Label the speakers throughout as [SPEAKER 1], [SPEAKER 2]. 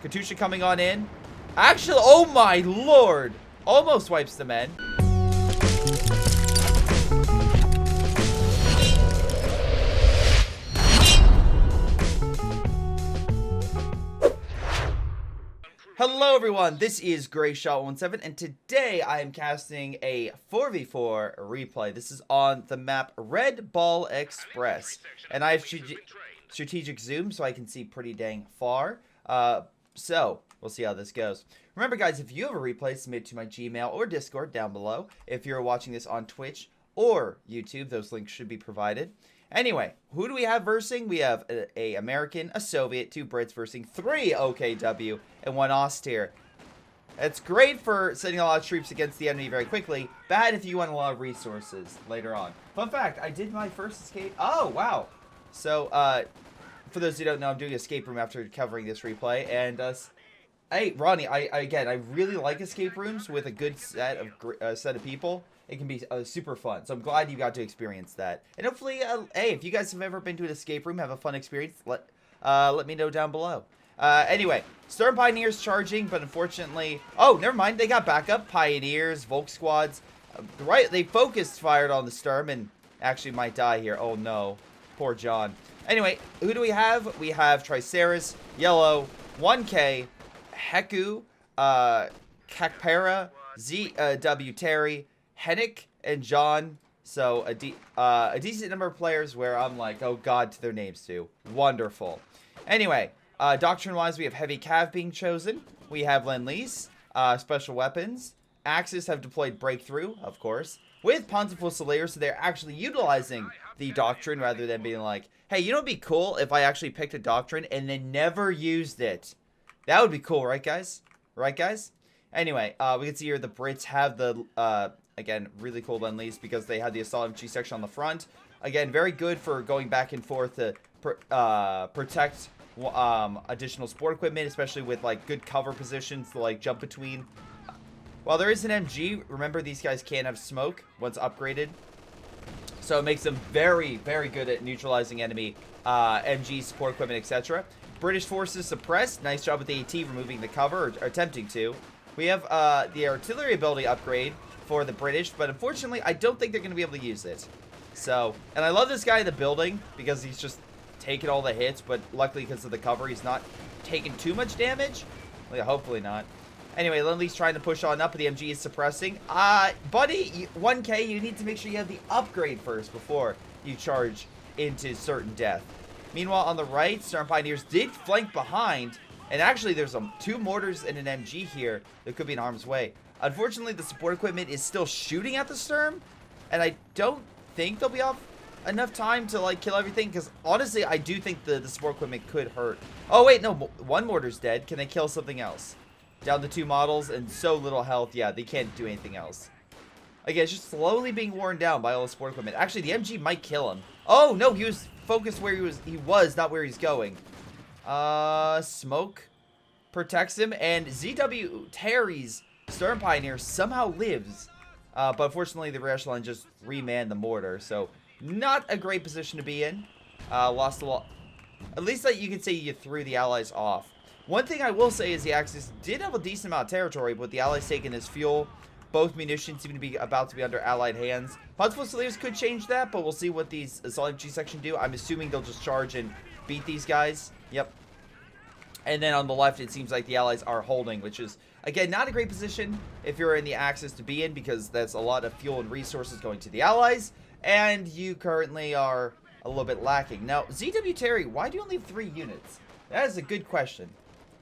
[SPEAKER 1] Katusha coming on in. Actually, oh my lord. Almost wipes the men. Hello everyone, this is Greyshot17, and today I am casting a 4v4 replay. This is on the map Red Ball Express, and I have strategic zoom so I can see pretty dang far. So, we'll see how this goes. Remember guys, if you have a replay, submit it to my Gmail or Discord down below. If you're watching this on Twitch or YouTube, those links should be provided. Anyway, who do we have versing? We have a American, a Soviet, 2 Brits versing, 3 OKW, and 1 Austere. It's great for sending a lot of troops against the enemy very quickly. Bad if you want a lot of resources later on. Fun fact, I did my first escape. Oh, wow. So, for those who don't know, I'm doing escape room after covering this replay. And, hey, Ronnie, I really like escape rooms with a good set of people. It can be super fun. So I'm glad you got to experience that. And hopefully, hey, if you guys have ever been to an escape room, have a fun experience, let me know down below. Anyway, Stern Pioneers charging, but unfortunately... Oh, never mind. They got backup. Pioneers, Volk squads. They focused fired on the Sturm and actually might die here. Oh, no. Poor John. Anyway, who do we have? We have Triceras, Yellow, 1K, Heku, Kakpera, ZW Terry, Hennick, and John. So a decent number of players where I'm like, oh god, to their names too. Wonderful. Anyway, doctrine-wise, we have Heavy Cav being chosen. We have Lend-Lease, Special Weapons. Axis have deployed Breakthrough, of course, with Ponza Fusiliers, so they're actually utilizing the doctrine rather than being like, hey, you know what'd be cool if I actually picked a doctrine and then never used it? That would be cool, right guys? Right guys? Anyway, we can see here the Brits have the... Again, really cool Lend-Lease because they had the Assault MG section on the front. Again, very good for going back and forth to protect additional sport equipment, especially with like good cover positions to like jump between. While there is an MG, remember these guys can't have smoke once upgraded. So it makes them very, very good at neutralizing enemy MG, support equipment, etc. British forces suppressed. Nice job with the AT removing the cover, or attempting to. We have the artillery ability upgrade for the British, but unfortunately, I don't think they're going to be able to use it. So, and I love this guy in the building because he's just taking all the hits, but luckily because of the cover, he's not taking too much damage. Well, hopefully not. Anyway, Lend-Lease trying to push on up, but the MG is suppressing. Buddy, 1K, you need to make sure you have the upgrade first before you charge into certain death. Meanwhile, on the right, Stern Pioneers did flank behind, and actually there's 2 mortars and an MG here that could be in harm's way. Unfortunately, the support equipment is still shooting at the Sturm, and I don't think they'll be off enough time to, like, kill everything, because, honestly, I do think the support equipment could hurt. Oh, wait, no, 1 mortar's dead. Can they kill something else? Down to 2 models and so little health. Yeah, they can't do anything else. Again, it's just slowly being worn down by all the support equipment. Actually, the MG might kill him. Oh, no, he was focused where he was, not where he's going. Smoke protects him, and ZW Terry's Stern Pioneer somehow lives, but unfortunately the rear echelon just remanned the mortar, so not a great position to be in. Lost a lot. At least that you can say you threw the allies off. One thing I will say is the Axis did have a decent amount of territory, but the allies taking his fuel. Both munitions seem to be about to be under allied hands. Ponza Fusiliers could change that, but we'll see what these Assault MG section do. I'm assuming they'll just charge and beat these guys. Yep. And then on the left, it seems like the allies are holding, which is, again, not a great position if you're in the Axis to be in, because that's a lot of fuel and resources going to the allies, and you currently are a little bit lacking. Now, ZW Terry, why do you only have 3 units? That is a good question.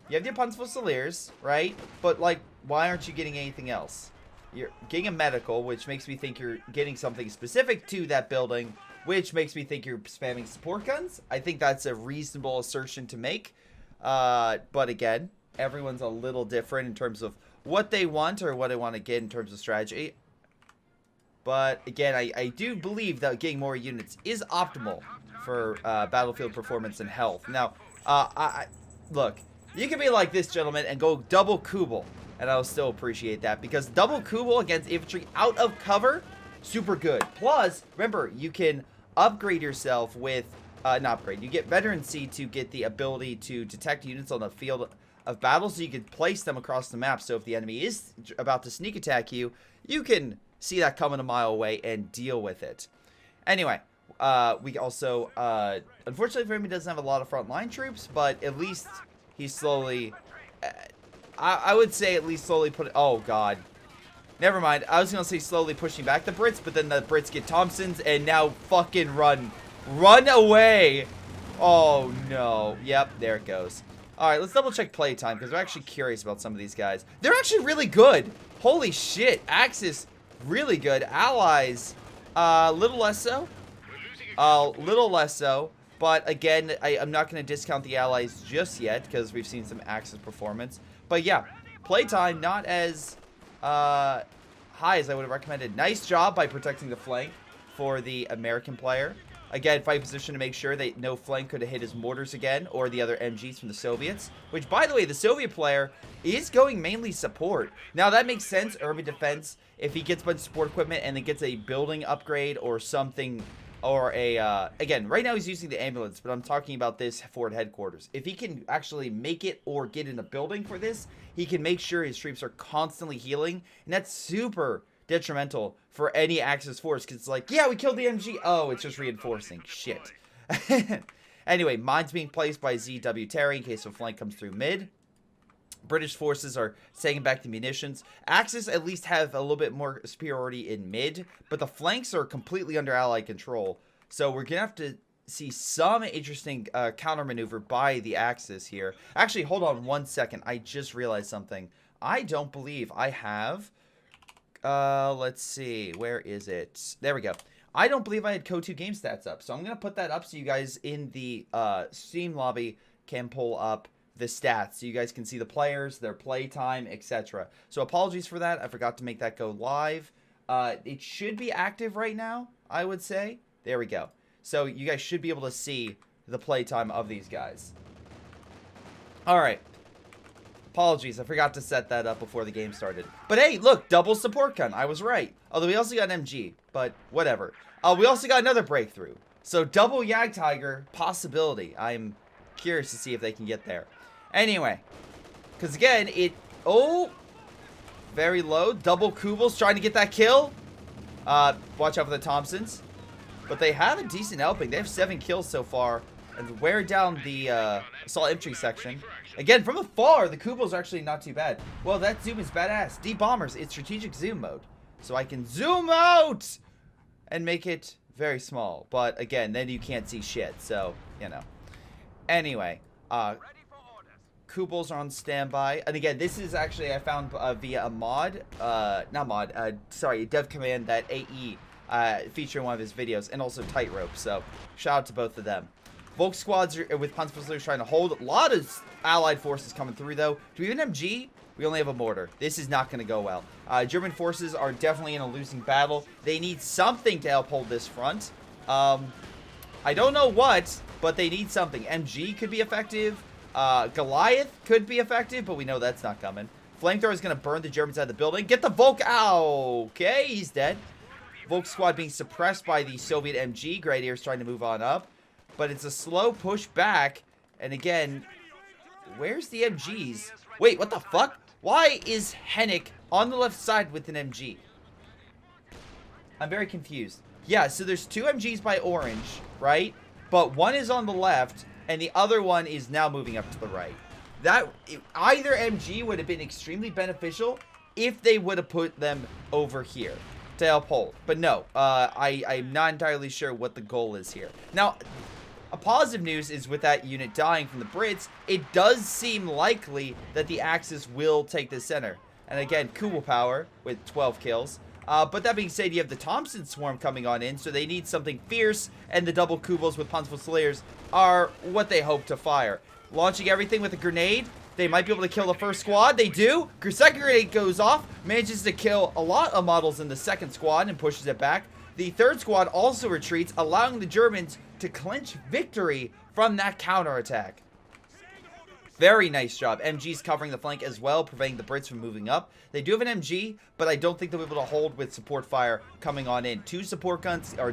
[SPEAKER 1] You have the Ponza Fusiliers, right? But, like, why aren't you getting anything else? You're getting a medical, which makes me think you're getting something specific to that building, which makes me think you're spamming support guns. I think that's a reasonable assertion to make. But again, everyone's a little different in terms of what they want or what they want to get in terms of strategy. But again, I do believe that getting more units is optimal for battlefield performance and health. Now, look, you can be like this, gentlemen, and go double Kubel, and I'll still appreciate that, because double Kubel against infantry out of cover, super good. Plus, remember, you can upgrade yourself with, not upgrade, you get Veteran C to get the ability to detect units on the field of battle so you can place them across the map. So if the enemy is about to sneak attack you, you can see that coming a mile away and deal with it. Anyway, we also, unfortunately, Vermi doesn't have a lot of frontline troops, but at least he's slowly, I would say at least slowly oh god. Never mind, I was going to say slowly pushing back the Brits, but then the Brits get Thompsons, and now fucking run. Run away! Oh no. Yep, there it goes. Alright, let's double check playtime, because we're actually curious about some of these guys. They're actually really good! Holy shit, Axis, really good. Allies, little less so. Little less so. But again, I'm not going to discount the Allies just yet, because we've seen some Axis performance. But yeah, playtime not as high as I would have recommended. Nice job by protecting the flank for the American player. Again, fight position to make sure that no flank could have hit his mortars again, or the other MGs from the Soviets. Which, by the way, the Soviet player is going mainly support. Now, that makes sense, urban defense, if he gets a bunch of support equipment and then gets a building upgrade or something, or a, again, right now he's using the ambulance, but I'm talking about this forward headquarters. If he can actually make it or get in a building for this, he can make sure his troops are constantly healing, and that's super detrimental for any Axis force, because it's like, yeah, we killed the MG. Oh, it's just reinforcing. Shit. Anyway, mines being placed by ZW Terry in case a flank comes through mid. British forces are taking back the munitions. Axis at least have a little bit more superiority in mid, but the flanks are completely under Allied control. So we're going to have to see some interesting counter maneuver by the Axis here. Actually, hold on 1 second. I just realized something. I don't believe I have... let's see. Where is it? There we go. I don't believe I had CoH2 game stats up. So I'm going to put that up so you guys in the Steam lobby can pull up the stats. So you guys can see the players, their play time, etc. So apologies for that. I forgot to make that go live. It should be active right now, I would say. There we go. So you guys should be able to see the play time of these guys. Alright. Apologies, I forgot to set that up before the game started. But hey, look, double support gun. I was right. Although we also got an MG, but whatever. We also got another breakthrough. So double Yag Tiger possibility. I'm curious to see if they can get there. Anyway, because again, oh, very low. Double Kubels trying to get that kill. Watch out for the Thompsons. But they have a decent helping. They have 7 kills so far. And wear down the assault infantry section. Again, from afar, the Kubels are actually not too bad. Well, that zoom is badass. D-bombers, it's strategic zoom mode. So I can zoom out and make it very small. But again, then you can't see shit. So, you know. Anyway, Kubels are on standby. And again, this is actually, I found via a mod. Sorry, a dev command that AE featured in one of his videos. And also Tightrope. So, shout out to both of them. Volk squads are, with Panzerfusiliers trying to hold. A lot of Allied forces coming through, though. Do we have an MG? We only have a mortar. This is not going to go well. German forces are definitely in a losing battle. They need something to uphold this front. I don't know what, but they need something. MG could be effective. Goliath could be effective, but we know that's not coming. Flamethrower is going to burn the Germans out of the building. Get the Volk. Ow. Okay, he's dead. Volk squad being suppressed by the Soviet MG. Grenadier is trying to move on up. But it's a slow push back. And again, where's the MGs? Wait, what the fuck? Why is Hennick on the left side with an MG? I'm very confused. Yeah, so there's 2 MGs by Orange, right? But one is on the left, and the other one is now moving up to the right. Either MG would have been extremely beneficial if they would have put them over here to uphold. But no, I'm not entirely sure what the goal is here. Now, a positive news is with that unit dying from the Brits, it does seem likely that the Axis will take the center. And again, Kubel power with 12 kills. But that being said, you have the Thompson swarm coming on in, so they need something fierce, and the double Kubels with Panzerfusiliers are what they hope to fire. Launching everything with a grenade, they might be able to kill the first squad. They do. Second grenade goes off, manages to kill a lot of models in the second squad and pushes it back. The third squad also retreats, allowing the Germans to clinch victory from that counterattack. Very nice job. MG's covering the flank as well, preventing the Brits from moving up. They do have an MG, but I don't think they'll be able to hold with support fire coming on in. 2 support guns are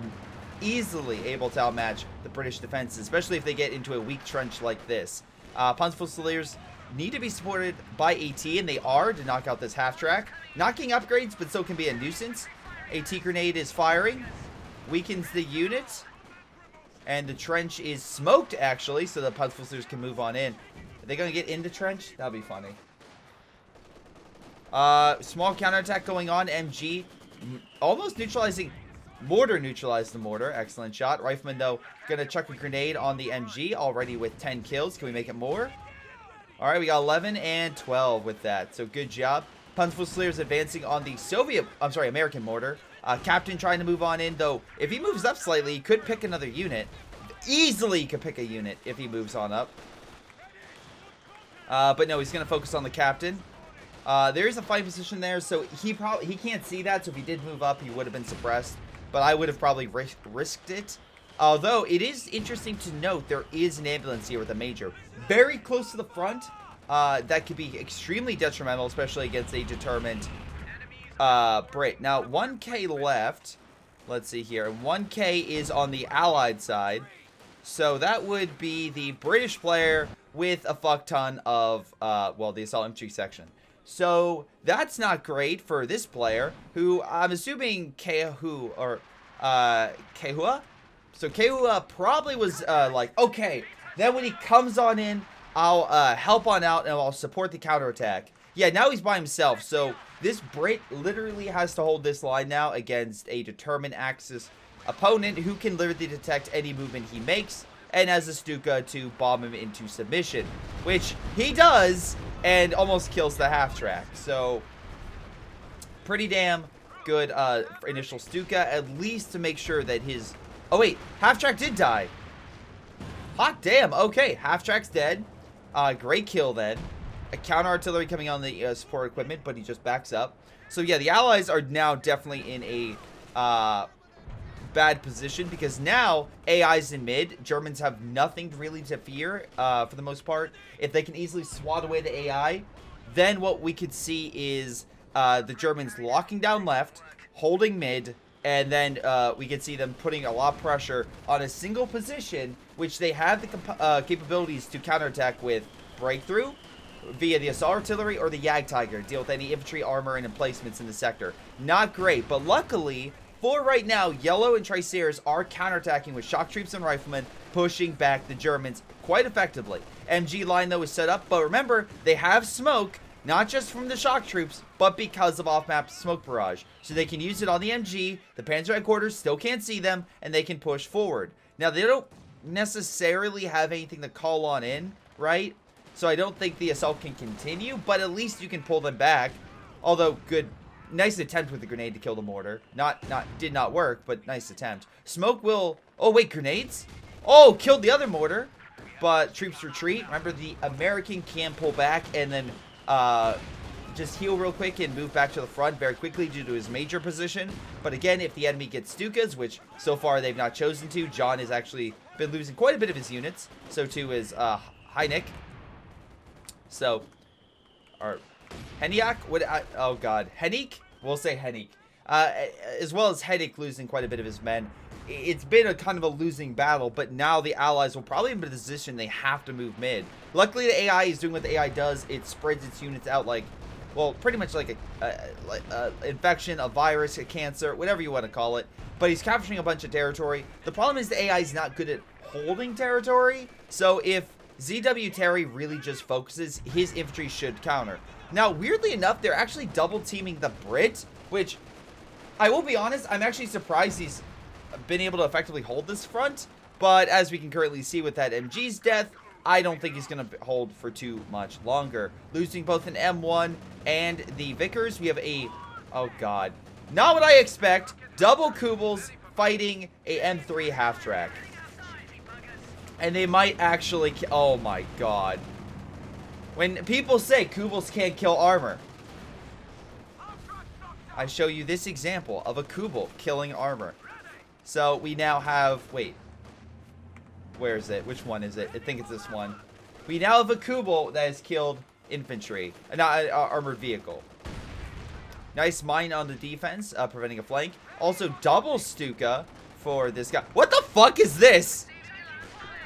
[SPEAKER 1] easily able to outmatch the British defenses, especially if they get into a weak trench like this. Panzerfusiliers need to be supported by AT, and they are, to knock out this half-track. Knocking upgrades, but still can be a nuisance. AT grenade is firing. Weakens the unit. And the trench is smoked, actually, so the Puzzlers can move on in. Are they going to get into trench? That'll be funny. Small counterattack going on. MG almost neutralizing. Mortar neutralized the mortar. Excellent shot. Rifleman, though, going to chuck a grenade on the MG. Already with 10 kills. Can we make it more? All right, we got 11 and 12 with that. So good job. Puzzlers advancing on the American mortar. Captain trying to move on in, though. If he moves up slightly, he could pick another unit. Easily could pick a unit if he moves on up. But no, he's going to focus on the captain. There is a fight position there, so he can't see that. So if he did move up, he would have been suppressed. But I would have probably risked it. Although it is interesting to note, there is an ambulance here with a major. Very close to the front. That could be extremely detrimental, especially against a determined Brit. Now, 1K left. Let's see here. 1K is on the Allied side. So that would be the British player with a fuck ton of, well, the assault infantry section. So that's not great for this player, who I'm assuming Kehua, or Kehua? So Kehua probably was like, okay, then when he comes on in, I'll help on out and I'll support the counterattack. Yeah, now he's by himself, so this Brit literally has to hold this line now against a determined Axis opponent who can literally detect any movement he makes and has a Stuka to bomb him into submission, which he does and almost kills the half-track. So, pretty damn good initial Stuka, at least to make sure that his... Oh, wait, half-track did die. Hot damn, okay, half-track's dead. Great kill then. A counter-artillery coming on the support equipment, but he just backs up. So, yeah, the Allies are now definitely in a bad position because now AI's in mid. Germans have nothing really to fear for the most part. If they can easily swat away the AI, then what we could see is the Germans locking down left, holding mid, and then we could see them putting a lot of pressure on a single position, which they have the capabilities to counterattack with breakthrough via the assault artillery or the Jagdtiger. Deal with any infantry, armor, and emplacements in the sector. Not great, but luckily, for right now, Yellow and Triceres are counterattacking with shock troops and riflemen, pushing back the Germans quite effectively. MG line, though, is set up, but remember, they have smoke, not just from the shock troops, but because of off-map smoke barrage. So they can use it on the MG, the Panzer headquarters still can't see them, and they can push forward. Now, they don't necessarily have anything to call on in, right? So I don't think the assault can continue, but at least you can pull them back. Although, nice attempt with the grenade to kill the mortar. Did not work, but nice attempt. Smoke will... Oh, wait, grenades? Oh, killed the other mortar. But troops retreat. Remember, the American can pull back and then just heal real quick and move back to the front very quickly due to his major position. But again, if the enemy gets Stukas, which so far they've not chosen to, John has actually been losing quite a bit of his units. So too is Heineck. So, or Heniak? Oh god, Hennick? We'll say Hennick. As well as Hennick losing quite a bit of his men. It's been a kind of a losing battle, but now the Allies will probably be in a position they have to move mid. Luckily, the AI is doing what the AI does. It spreads its units out like, well, pretty much like a infection, a virus, a cancer, whatever you want to call it. But he's capturing a bunch of territory. The problem is the AI is not good at holding territory. So if ZW Terry really just focuses, his infantry should counter. Now, weirdly enough, they're actually double teaming the Brit, which I will be honest, I'm actually surprised he's been able to effectively hold this front. But as we can currently see with that MG's death, I don't think he's going to hold for too much longer. Losing both an M1 and the Vickers, we have a... Oh, God. Not what I expect. Double Kubels fighting a M3 half-track. And they might actually... Oh, my God. When people say Kubels can't kill armor, I show you this example of a Kubel killing armor. So we now have... Wait. Where is it? Which one is it? I think it's this one. We now have a Kubel that has killed infantry. Not an armored vehicle. Nice mine on the defense, preventing a flank. Also, double Stuka for this guy. What the fuck is this?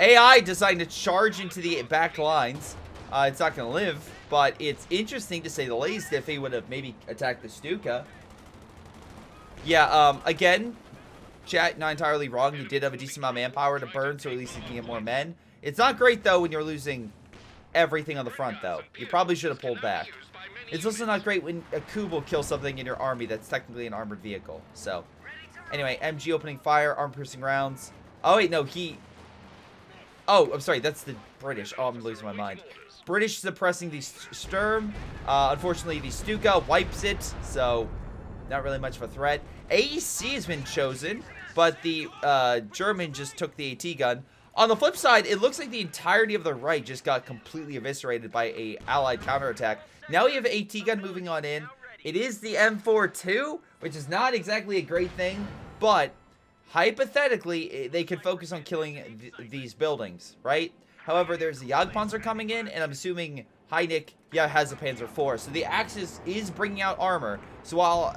[SPEAKER 1] AI deciding to charge into the back lines. It's not going to live, but it's interesting to say the least if he would have maybe attacked the Stuka. Yeah, again, chat, not entirely wrong. He did have a decent amount of manpower to burn, so at least he can get more men. It's not great, though, when you're losing everything on the front, though. You probably should have pulled back. It's also not great when a Kubel kills something in your army that's technically an armored vehicle. So, anyway, MG opening fire, arm-piercing rounds. Oh, wait, no, he... Oh, I'm sorry, that's the British. Oh, I'm losing my mind. British suppressing the Sturm. Unfortunately, the Stuka wipes it, so not really much of a threat. AEC has been chosen, but the German just took the AT gun. On the flip side, it looks like the entirety of the right just got completely eviscerated by a allied counterattack. Now we have an AT gun moving on in. It is the M42, which is not exactly a great thing, but hypothetically, they could focus on killing these buildings, right? However, there's the Jagdpanzer coming in, and I'm assuming Heineck, yeah, has a Panzer IV. So the Axis is bringing out armor. So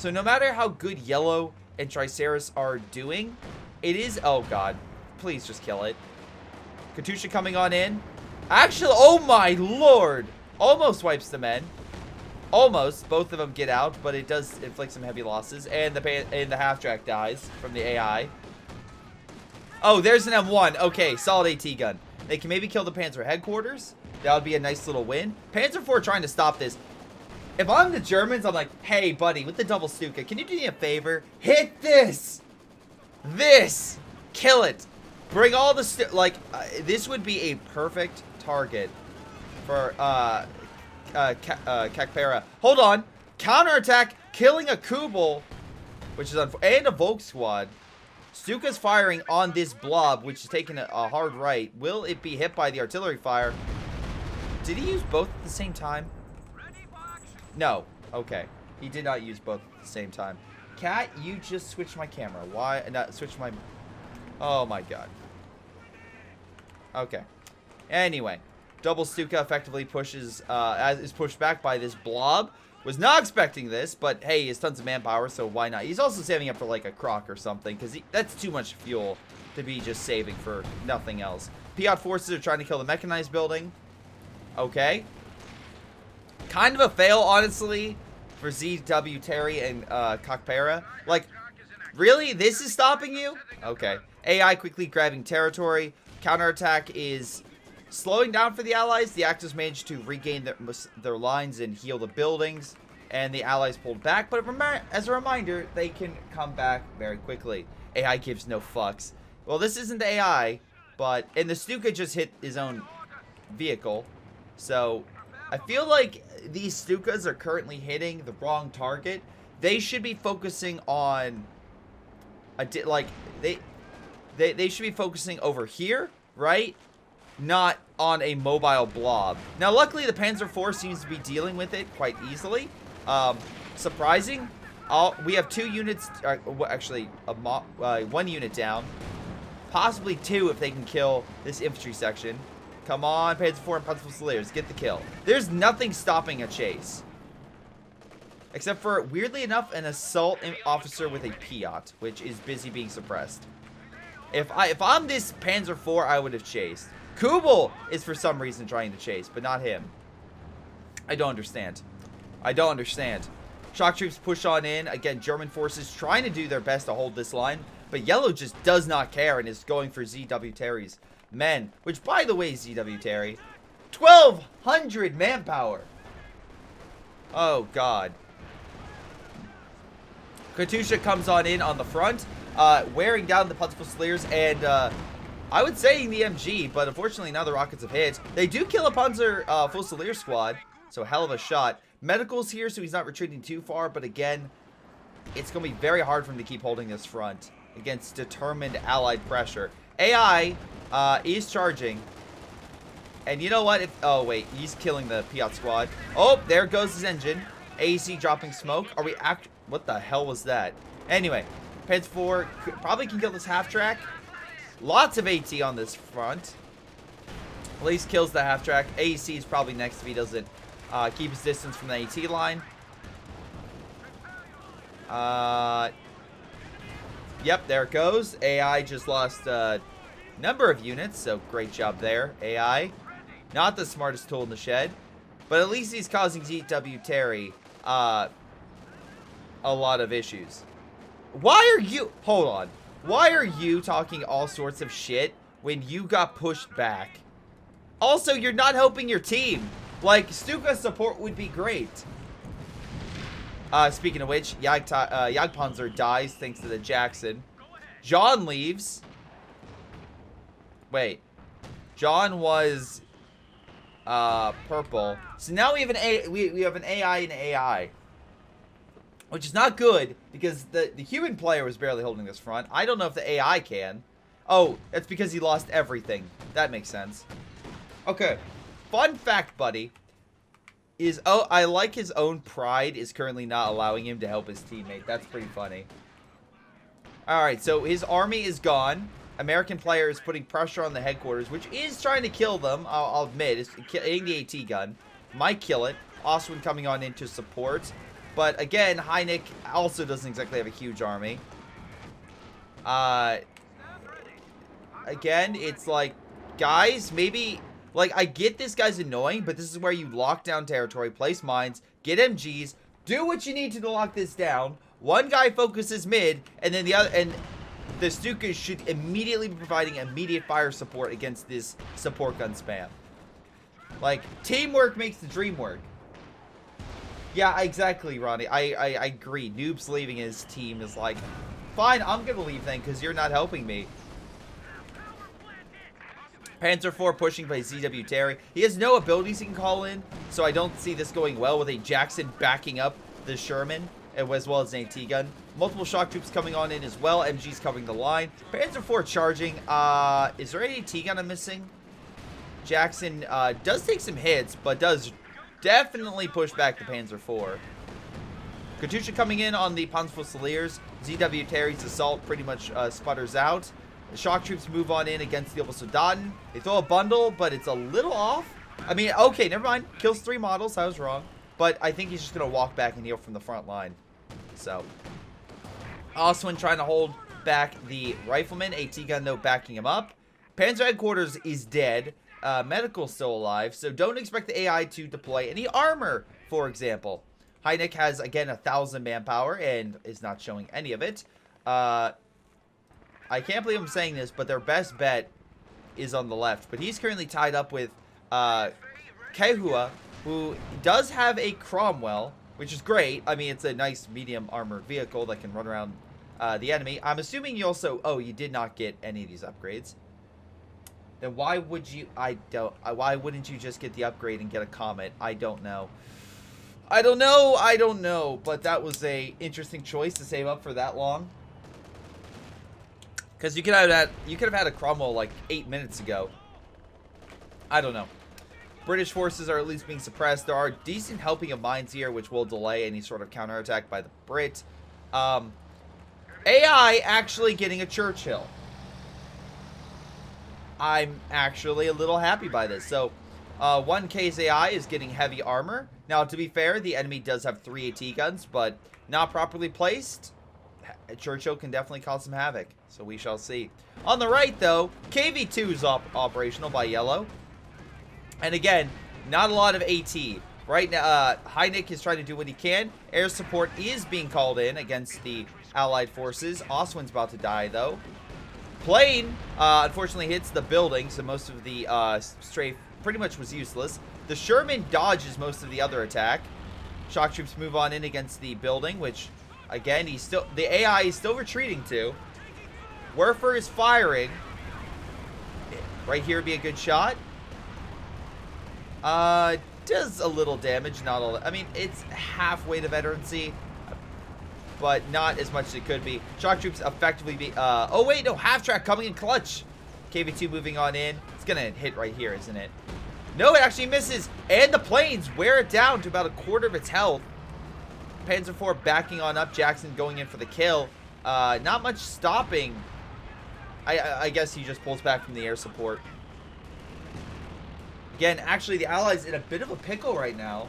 [SPEAKER 1] no matter how good Yellow and Triceras are doing, it is... Oh, God. Please just kill it. Katusha coming on in. Actually, oh my lord! Almost wipes the men. Almost. Both of them get out, but it does inflict some heavy losses. And the half-track dies from the AI. Oh, there's an M1. Okay, solid AT gun. They can maybe kill the Panzer headquarters. That would be a nice little win. Panzer IV trying to stop this. If I'm the Germans, I'm like, hey, buddy, with the double Stuka, can you do me a favor? Hit this! This! Kill it! Bring all the... this would be a perfect target for Kakpera. Hold on. Counterattack, killing a Kubel, which is and a Volk squad. Stuka's firing on this blob, which is taking a hard right. Will it be hit by the artillery fire? Did he use both at the same time? No. Okay. He did not use both at the same time. Cat, you just switched my camera. Why not switch my... Oh my god. Okay. Anyway. Double Stuka effectively pushes... is pushed back by this blob. Was not expecting this, but hey, he has tons of manpower, so why not? He's also saving up for like a croc or something, because that's too much fuel to be just saving for nothing else. Piat forces are trying to kill the mechanized building. Okay. Kind of a fail, honestly, for ZW Terry and Kakpera. Like, really? This is stopping you? Okay. AI quickly grabbing territory. Counterattack is slowing down for the Allies. The Axis managed to regain their lines and heal the buildings. And the Allies pulled back. But as a reminder, they can come back very quickly. AI gives no fucks. Well, this isn't the AI, but... And the Stuka just hit his own vehicle. So, I feel like these Stukas are currently hitting the wrong target. They should be focusing on... They should be focusing over here, right? Not on a mobile blob. Now, luckily, the Panzer IV seems to be dealing with it quite easily. Surprising. We have 2 units, actually, one unit down. Possibly 2 if they can kill this infantry section. Come on, Panzer IV and Panzer Fusiliers, get the kill. There's nothing stopping a chase. Except for, weirdly enough, an assault officer with a Piat, which is busy being suppressed. If I'm this Panzer IV, I would have chased. Kubel is for some reason trying to chase, but not him. I don't understand. I don't understand. Shock troops push on in. Again, German forces trying to do their best to hold this line, but Yellow just does not care and is going for ZW Terry's men. Which, by the way, ZW Terry, 1,200 manpower. Oh, God. Katusha comes on in on the front, wearing down the Panzer Fusiliers, and I would say the MG, but unfortunately now the rockets have hit. They do kill a Panzer Fusilier squad, so hell of a shot. Medical's here, so he's not retreating too far, but again, it's going to be very hard for him to keep holding this front against determined allied pressure. AI is charging. And you know what? Oh, wait. He's killing the Piat squad. Oh, there goes his engine. AEC dropping smoke. Are we what the hell was that? Anyway, Panzer IV probably can kill this half-track. Lots of AT on this front. At least kills the half-track. AEC is probably next if he doesn't keep his distance from the AT line. Yep, there it goes. AI just lost a number of units, so great job there, AI. Not the smartest tool in the shed. But at least he's causing ZW Terry a lot of issues. Why are you... Hold on. Why are you talking all sorts of shit when you got pushed back? Also, you're not helping your team. Like, Stuka support would be great. Speaking of which, Jagdpanzer dies thanks to the Jackson. John leaves. Wait. John was purple. So now we have we have an AI and AI. Which is not good, because the human player was barely holding this front. I don't know if the AI can. Oh, it's because he lost everything. That makes sense. Okay. Fun fact, buddy, is, I like his own pride is currently not allowing him to help his teammate. That's pretty funny. Alright, so his army is gone. American player is putting pressure on the headquarters, which is trying to kill them. I'll admit, it's hitting the AT gun. Might kill it. Oswin coming on in to support. But again, Heineck also doesn't exactly have a huge army. Again, it's like, guys, maybe, like, I get this guy's annoying, but this is where you lock down territory, place mines, get MGs, do what you need to lock this down. One guy focuses mid, and then the other, and the Stukas should immediately be providing immediate fire support against this support gun spam. Like, teamwork makes the dream work. Yeah, exactly, Ronnie. I agree. Noob's leaving his team is like, fine, I'm going to leave then because you're not helping me. Panzer IV pushing by ZW Terry. He has no abilities he can call in, so I don't see this going well with a Jackson backing up the Sherman as well as an AT gun. Multiple shock troops coming on in as well. MG's covering the line. Panzer IV charging. Is there an AT gun I'm missing? Jackson does take some hits, but does definitely push back the Panzer IV. CoH2 coming in on the Panzerfusiliers. ZW Terry's assault pretty much sputters out. The shock troops move on in against the Obersoldaten. They throw a bundle, but it's a little off. I mean, okay, never mind. Kills 3 models. I was wrong. But I think he's just going to walk back and heal from the front line. So, Oswin trying to hold back the rifleman. AT gun, though, backing him up. Panzer headquarters is dead. Medical's still alive, so don't expect the AI to deploy any armor, for example. Heineck has, again, 1,000 manpower and is not showing any of it. I can't believe I'm saying this, but their best bet is on the left. But he's currently tied up with Kehua, who does have a Cromwell, which is great. I mean, it's a nice medium armored vehicle that can run around the enemy. I'm assuming you also... Oh, you did not get any of these upgrades. Then why would you... why wouldn't you just get the upgrade and get a Comet? I don't know. I don't know. But that was a interesting choice to save up for that long. Because you could have had a Cromwell like 8 minutes ago. I don't know. British forces are at least being suppressed. There are decent helping of mines here, which will delay any sort of counterattack by the Brit. AI actually getting a Churchill. I'm actually a little happy by this. So, 1K's AI is getting heavy armor. Now, to be fair, the enemy does have 3 AT guns, but not properly placed. Churchill can definitely cause some havoc, so we shall see. On the right, though, KV-2 is operational by yellow. And again, not a lot of AT. Right now, Heineck is trying to do what he can. Air support is being called in against the Allied forces. Oswin's about to die, though. Plane, unfortunately, hits the building, so most of the strafe pretty much was useless. The Sherman dodges most of the other attack. Shock troops move on in against the building, which... Again, the AI is still retreating to. Werfer is firing. Right here would be a good shot. Does a little damage, not all. I mean, it's halfway to veterancy, but not as much as it could be. Shock troops effectively be. Oh wait, no, half track coming in clutch. KV-2 moving on in. It's gonna hit right here, isn't it? No, it actually misses, and the planes wear it down to about a quarter of its health. Panzer IV backing on up. Jackson going in for the kill. Not much stopping. I guess he just pulls back from the air support. Again, actually, the Allies in a bit of a pickle right now.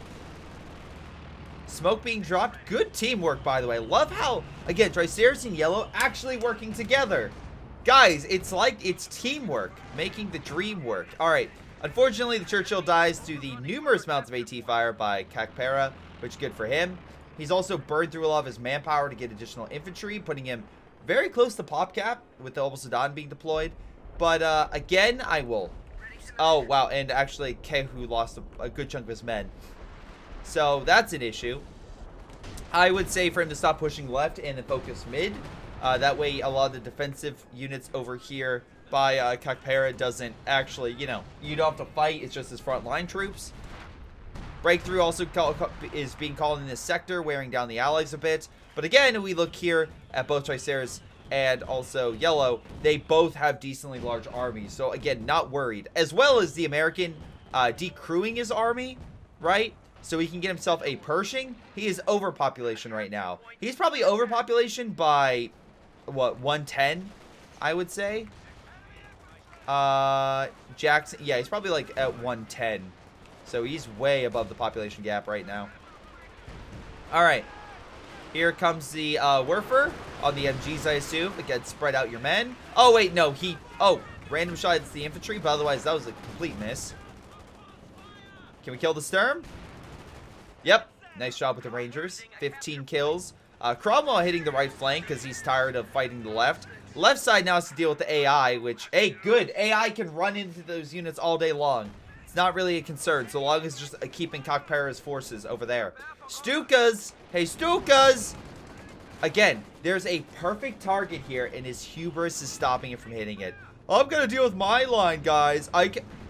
[SPEAKER 1] Smoke being dropped. Good teamwork, by the way. Love how, again, Triceratops and Yellow actually working together. Guys, it's like it's teamwork. Making the dream work. All right. Unfortunately, the Churchill dies to the numerous amounts of AT fire by Kakpera, which is good for him. He's also burned through a lot of his manpower to get additional infantry, putting him very close to pop cap with the Obelsadon being deployed. But again, I will... Oh, wow, and actually, Kehu lost a good chunk of his men. So that's an issue. I would say for him to stop pushing left and then focus mid. That way, a lot of the defensive units over here by Kakpera doesn't actually, you know, you don't have to fight. It's just his frontline troops. Breakthrough also is being called in this sector, wearing down the allies a bit. But again, we look here at both Triceras and also Yellow. They both have decently large armies. So again, not worried. As well as the American decrewing his army, right? So he can get himself a Pershing. He is overpopulation right now. He's probably overpopulation by, what, 110, I would say. Jackson, yeah, he's probably like at 110. So he's way above the population gap right now. Alright. Here comes the Werfer on the MGs, I assume. Again, spread out your men. Oh, wait, no, oh, random shot hits the infantry, but otherwise that was a complete miss. Can we kill the Sturm? Yep, nice job with the Rangers. 15 kills. Cromwell hitting the right flank because he's tired of fighting the left. Left side now has to deal with the AI, which, hey, good. AI can run into those units all day long. It's not really a concern, so long as just keeping Kakpera's forces over there. Stukas! Hey, Stukas! Again, there's a perfect target here, and his hubris is stopping it from hitting it. I'm gonna deal with my line, guys.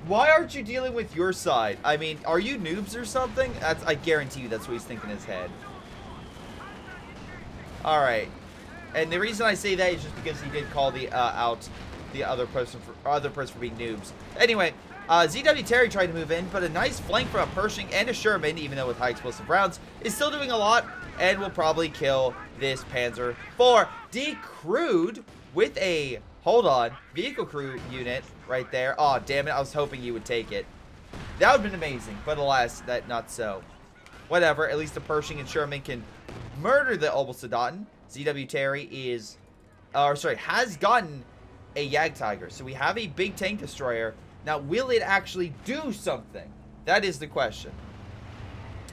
[SPEAKER 1] Why aren't you dealing with your side? I mean, are you noobs or something? I guarantee you that's what he's thinking in his head. Alright. And the reason I say that is just because he did call out the other person for being noobs. Anyway, ZW Terry tried to move in, but a nice flank from a Pershing and a Sherman, even though with high explosive rounds, is still doing a lot and will probably kill this Panzer IV. Decrewed with a, hold on, vehicle crew unit right there. Oh, damn it, I was hoping you would take it. That would have been amazing, but alas, that not so. Whatever, at least the Pershing and Sherman can murder the Obelsadon. ZW Terry has gotten a Jagdtiger. So we have a big tank destroyer. Now, will it actually do something? That is the question.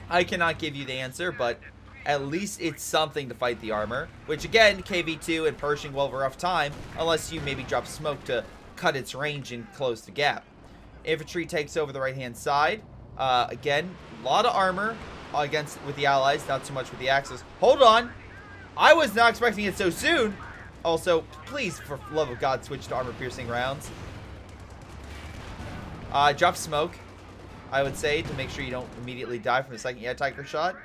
[SPEAKER 1] I cannot give you the answer, but at least it's something to fight the armor. Which, again, KV-2 and Pershing will have a rough time, unless you maybe drop smoke to cut its range and close the gap. Infantry takes over the right-hand side. Again, a lot of armor with the allies, not so much with the Axis. Hold on! I was not expecting it so soon. Also, please, for love of God, switch to armor-piercing rounds. Drop smoke, I would say, to make sure you don't immediately die from the second Tiger shot.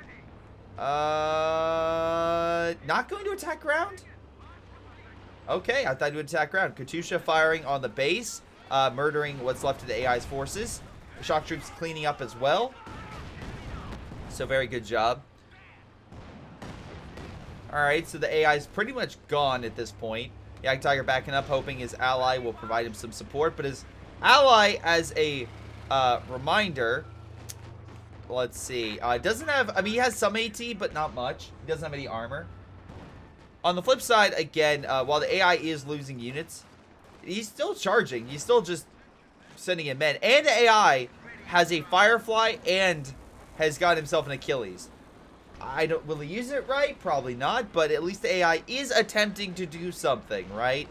[SPEAKER 1] Not going to attack ground? Okay, I thought you would attack ground. Katusha firing on the base, murdering what's left of the AI's forces. The shock troops cleaning up as well. So very good job. Alright, so the AI is pretty much gone at this point. Jagdtiger backing up, hoping his ally will provide him some support. But his ally, as a reminder, let's see, doesn't have, I mean, he has some AT, but not much. He doesn't have any armor. On the flip side, again, while the AI is losing units, he's still charging. He's still just sending in men. And the AI has a Firefly and has got himself an Achilles. Will he use it right? Probably not, but at least the AI is attempting to do something, right?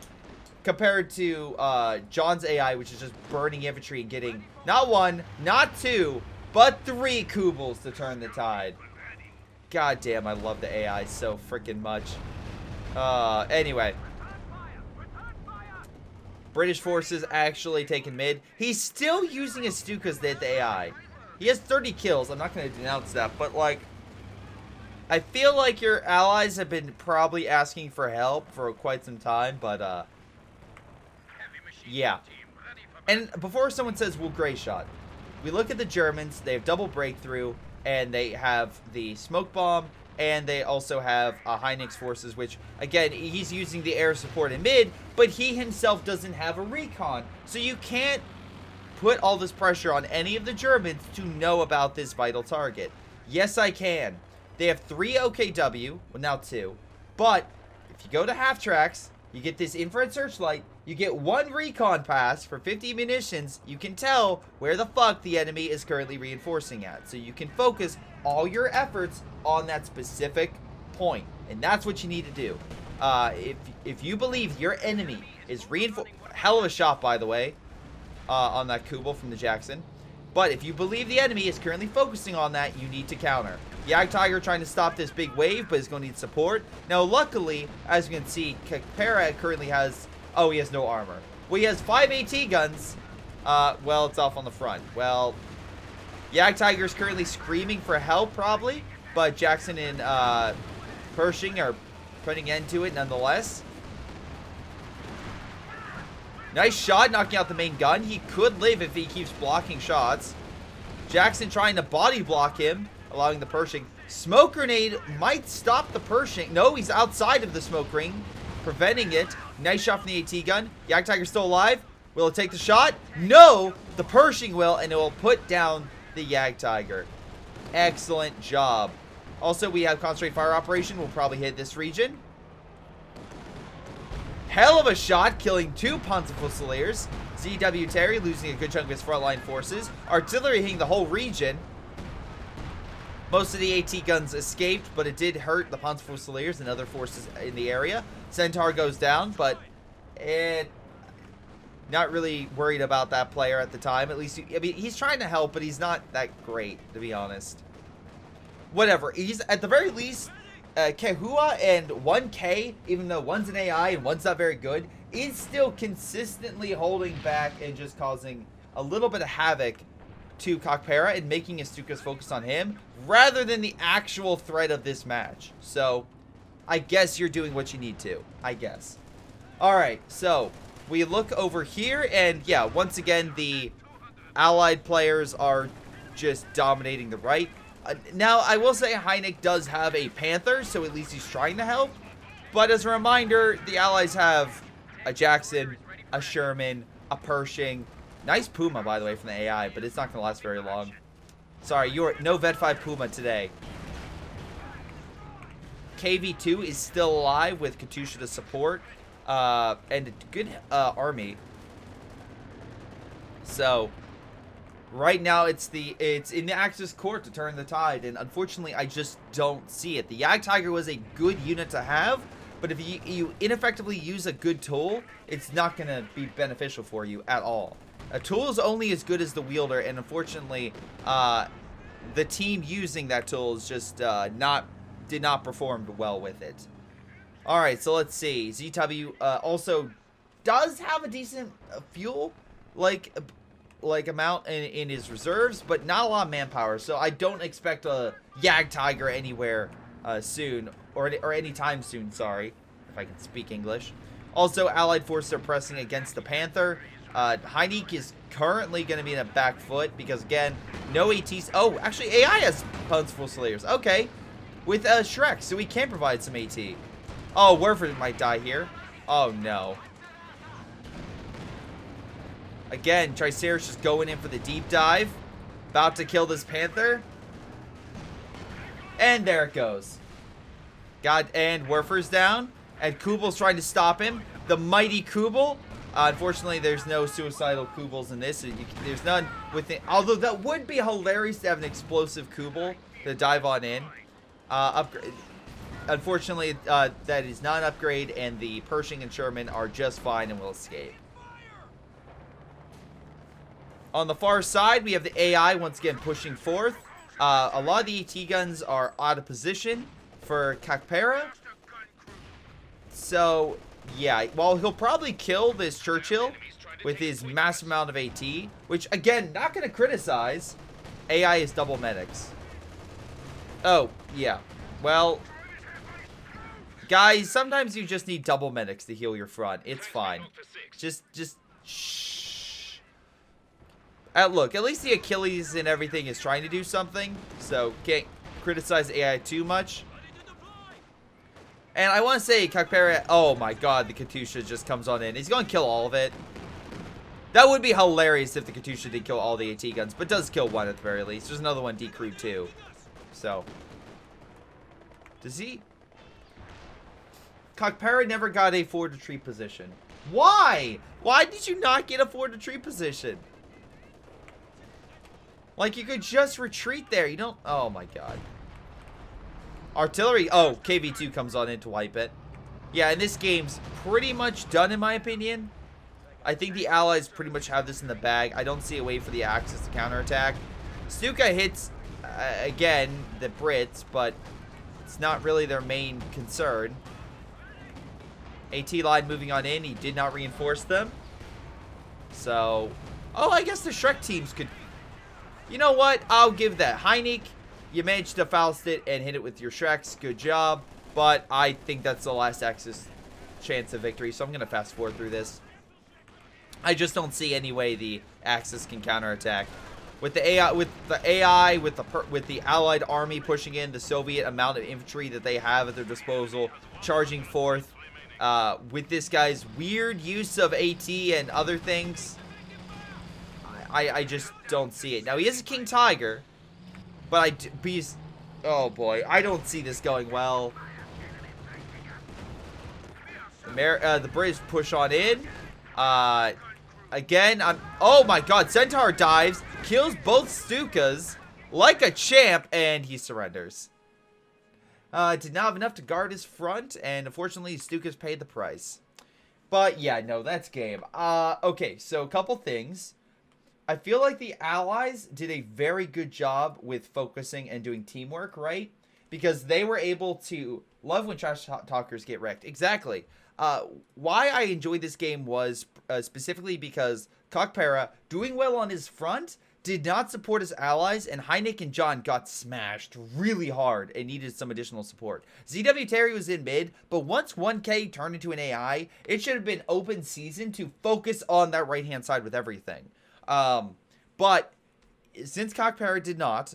[SPEAKER 1] Compared to John's AI, which is just burning infantry and getting not one, not two, but 3 Kubels to turn the tide. God damn, I love the AI so freaking much. Anyway. British forces actually taking mid. He's still using his Stukas to hit the AI. He has 30 kills. I'm not going to denounce that, but like, I feel like your allies have been probably asking for help for quite some time, but, yeah. And before someone says, well, Greyshot, we look at the Germans, they have double breakthrough, and they have the smoke bomb, and they also have Heinrich's forces, which, again, he's using the air support in mid, but he himself doesn't have a recon. So you can't put all this pressure on any of the Germans to know about this vital target. Yes, I can. They have 3 OKW, well now 2, but if you go to half tracks, you get this infrared searchlight, You get 1 recon pass for 50 munitions. You can tell where the fuck the enemy is currently reinforcing at. So you can focus all your efforts on that specific point. And that's what you need to do. If you believe your enemy is reinforcing... Hell of a shot, by the way, on that Kubel from the Jackson. But if you believe the enemy is currently focusing on that, you need to counter. Jagdtiger trying to stop this big wave, but is going to need support. Now, luckily, as you can see, Kakpera currently has... Oh, he has no armor. Well, he has 5 AT guns. Well, it's off on the front. Well, Jagdtiger is currently screaming for help, probably. But Jackson and Pershing are putting end to it nonetheless. Nice shot, knocking out the main gun. He could live if he keeps blocking shots. Jackson trying to body block him, allowing the Pershing. Smoke grenade might stop the Pershing. No, he's outside of the smoke ring, preventing it. Nice shot from the AT gun. Jagdtiger's still alive. Will it take the shot? No, the Pershing will, and it will put down the Jagdtiger. Excellent job. Also, we have concentrate fire operation. We'll probably hit this region. Hell of a shot, killing 2 Panzerfusiliers. ZW Terry losing a good chunk of his frontline forces. Artillery hitting the whole region. Most of the AT guns escaped, but it did hurt the Panzerfusiliers and other forces in the area. Centaur goes down, but not really worried about that player at the time. At least, I mean, he's trying to help, but he's not that great, to be honest. Whatever. He's, at the very least... Kahua and 1K, even though one's an AI and one's not very good, is still consistently holding back and just causing a little bit of havoc to Kakpera and making Astukas focus on him rather than the actual threat of this match. So, I guess you're doing what you need to. I guess. Alright, so we look over here and yeah, once again, the allied players are just dominating the right. Now, I will say Heineck does have a Panther, so at least he's trying to help. But as a reminder, the Allies have a Jackson, a Sherman, a Pershing. Nice Puma, by the way, from the AI, but it's not going to last very long. Sorry, no Vet 5 Puma today. KV2 is still alive with Katusha to support. And a good army. So... right now, it's in the Axis court to turn the tide, and unfortunately, I just don't see it. The Jagdtiger was a good unit to have, but if you ineffectively use a good tool, it's not going to be beneficial for you at all. A tool is only as good as the wielder, and unfortunately, the team using that tool is just did not perform well with it. All right, so let's see. ZW also does have a decent fuel, like amount in his reserves, but not a lot of manpower, so I don't expect a Jagdtiger anywhere soon, or anytime soon, sorry, if I can speak English. Also, allied forces are pressing against the Panther. Heineck is currently going to be in a back foot, because again, no ATs. Oh, actually, AI has Panzerfusiliers. Okay, with Shrek, so he can provide some AT. Oh, Werfer might die here. Oh, no. Again, Triceratops just going in for the deep dive. About to kill this Panther. And there it goes. And Werfer's down. And Kubel's trying to stop him. The mighty Kubel. Unfortunately, there's no suicidal Kubels in this. There's none within. Although that would be hilarious to have an explosive Kubel to dive on in. Unfortunately, that is not an upgrade. And the Pershing and Sherman are just fine and will escape. On the far side, we have the AI once again pushing forth. A lot of the AT guns are out of position for Kakpera. So, yeah, while he'll probably kill this Churchill with his massive amount of AT, which, again, not going to criticize, AI is double medics. Oh, yeah. Well, guys, sometimes you just need double medics to heal your front. It's fine. Just shh. Look, at least the Achilles and everything is trying to do something, so can't criticize AI too much. And I want to say, Kakpera, oh my god, the Katusha just comes on in. He's going to kill all of it. That would be hilarious if the Katusha did kill all the AT guns, but does kill one at the very least. There's another one decrewed too. So, does he? Kakpera never got a forward retreat position. Why? Why did you not get a forward retreat position? Like, you could just retreat there. You don't... Oh, my God. Artillery. Oh, KV2 comes on in to wipe it. Yeah, and this game's pretty much done, in my opinion. I think the Allies pretty much have this in the bag. I don't see a way for the Axis to counterattack. Stuka hits, again, the Brits, but it's not really their main concern. AT line moving on in. He did not reinforce them. So, oh, I guess the Shrek teams could... You know what? I'll give that. Heineck, you managed to Faust it and hit it with your Shreks. Good job. But I think that's the last Axis chance of victory, so I'm going to fast forward through this. I just don't see any way the Axis can counterattack. With the AI, with the Allied army pushing in, the Soviet amount of infantry that they have at their disposal, charging forth, with this guy's weird use of AT and other things, I just don't see it. Now, he is a King Tiger, but he's... Oh, boy. I don't see this going well. The British push on in. Again, oh, my God. Centaur dives, kills both Stukas like a champ, and he surrenders. Did not have enough to guard his front, and unfortunately, Stukas paid the price. But, yeah, no, that's game. Okay, so a couple things. I feel like the Allies did a very good job with focusing and doing teamwork, right? Because they were able to... Love when trash talkers get wrecked. Exactly. Why I enjoyed this game was specifically because Cockpera, doing well on his front, did not support his allies, and Heineck and John got smashed really hard and needed some additional support. ZW Terry was in mid, but once 1K turned into an AI, it should have been open season to focus on that right-hand side with everything. But since Cockpera did not,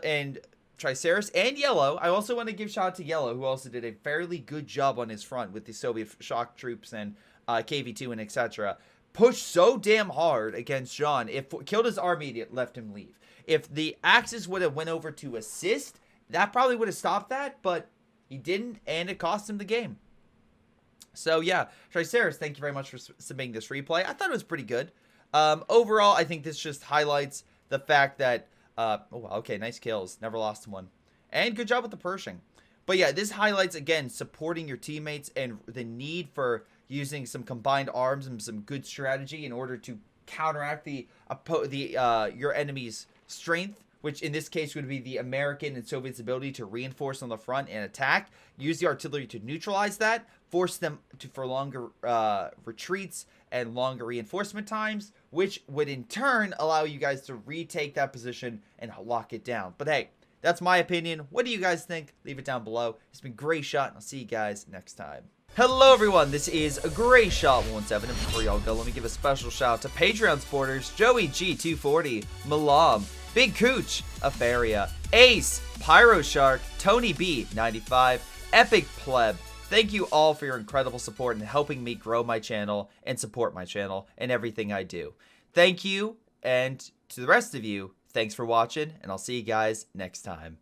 [SPEAKER 1] and Triceras and Yellow, I also want to give shout out to Yellow, who also did a fairly good job on his front with the Soviet shock troops and KV2 and etc. Pushed so damn hard against John, it killed his army, it left him leave. If the Axis would have went over to assist, that probably would have stopped that, but he didn't, and it cost him the game. So yeah, Triceras, thank you very much for submitting this replay. I thought it was pretty good. Overall, I think this just highlights the fact that, oh, okay, nice kills. Never lost one. And good job with the Pershing. But yeah, this highlights, again, supporting your teammates and the need for using some combined arms and some good strategy in order to counteract your enemy's strength, which in this case would be the American and Soviet's ability to reinforce on the front and attack. Use the artillery to neutralize that, force them for longer retreats and longer reinforcement times, which would in turn allow you guys to retake that position and lock it down. But hey, that's my opinion. What do you guys think? Leave it down below. It's been Greyshot, and I'll see you guys next time. Hello everyone, this is Greyshot17, and before y'all go, let me give a special shout out to Patreon supporters Joey G240, Milam, BigChuche, Aphyria, Ace, PyroShark, Tony B95, Epic Pleb. Thank you all for your incredible support and helping me grow my channel and support my channel and everything I do. Thank you, and to the rest of you, thanks for watching, and I'll see you guys next time.